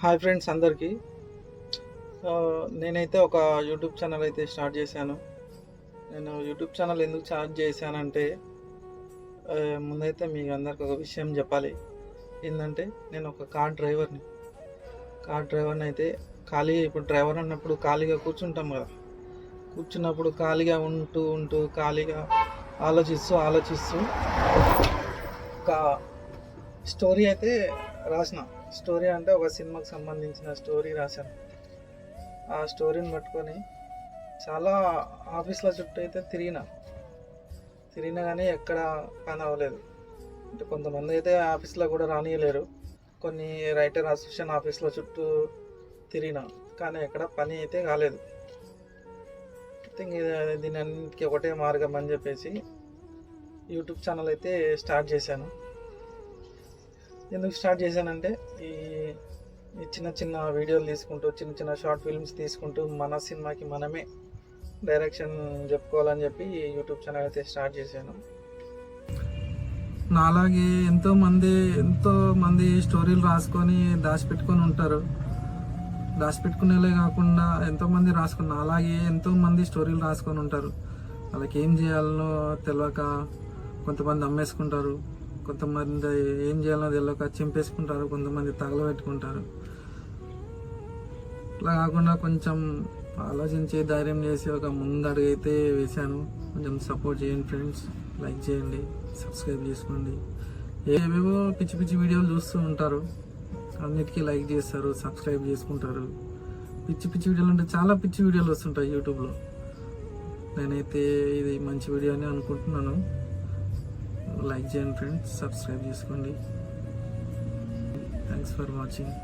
Hi friends అందరికీ. నేనైతే ఒక యూట్యూబ్ ఛానల్ అయితే స్టార్ట్ చేశాను. నేను యూట్యూబ్ ఛానల్ ఎందుకు స్టార్ట్ చేశానంటే ముందైతే మీకు అందరికి ఒక విషయం చెప్పాలి. ఏంటంటే నేను ఒక కార్ డ్రైవర్ని అయితే ఇప్పుడు డ్రైవర్ అన్నప్పుడు ఖాళీగా కూర్చుంటాం కదా. కూర్చున్నప్పుడు ఖాళీగా ఉంటూ ఖాళీగా ఆలోచిస్తూ ఒక స్టోరీ అయితే రాసిన. స్టోరీ అంటే ఒక సినిమాకి సంబంధించిన స్టోరీ రాశాను. ఆ స్టోరీని పట్టుకొని చాలా ఆఫీసుల చుట్టూ అయితే తిరిగినా కానీ ఎక్కడ పని అవ్వలేదు. అంటే కొంతమంది అయితే ఆఫీస్లో కూడా రానియలేరు. కొన్ని రైటర్ అసోసియేషన్ ఆఫీసుల చుట్టూ తిరిగిన కానీ ఎక్కడ పని అయితే కాలేదు. థింక్ దీని అన్నిటికీ ఒకటే మార్గం అని చెప్పేసి యూట్యూబ్ ఛానల్ అయితే స్టార్ట్ చేశాను. ఎందుకు స్టార్ట్ చేశానంటే ఈ చిన్న వీడియోలు తీసుకుంటూ చిన్న షార్ట్ ఫిల్మ్స్ తీసుకుంటూ మన సినిమాకి మనమే డైరెక్షన్ చెప్పుకోవాలని చెప్పి యూట్యూబ్ ఛానల్ అయితే స్టార్ట్ చేశాను. నాలాగే ఎంతో మంది స్టోరీలు రాసుకొని దాచిపెట్టుకొని ఉంటారు. దాచిపెట్టుకునేలే కాకుండా ఎంతోమంది రాసుకున్న అలాగే ఎంతోమంది స్టోరీలు రాసుకొని ఉంటారు. వాళ్ళకి ఏం చేయాలనో తెలియక కొంతమంది అమ్మేసుకుంటారు, కొంతమంది ఏం చేయాలో తెలియక చింపేసుకుంటారు, కొంతమంది తగలబెట్టుకుంటారు. అలా కాకుండా కొంచెం ఆలోచించి ధైర్యం చేసి ఒక ముందడుగు అయితే వేశాను. కొంచెం సపోర్ట్ చేయండి ఫ్రెండ్స్, లైక్ చేయండి, సబ్స్క్రైబ్ చేసుకోండి. ఏవేవో పిచ్చి వీడియోలు చూస్తూ ఉంటారు, అన్నిటికీ లైక్ చేస్తారు, సబ్స్క్రైబ్ చేసుకుంటారు. పిచ్చి వీడియోలు అంటే చాలా పిచ్చి వీడియోలు వస్తుంటాయి యూట్యూబ్లో. నేనైతే ఇది మంచి వీడియో అని అనుకుంటున్నాను. లైక్ చేయండి ఫ్రెండ్స్, సబ్స్క్రైబ్ చేసుకోండి. Thanks for watching.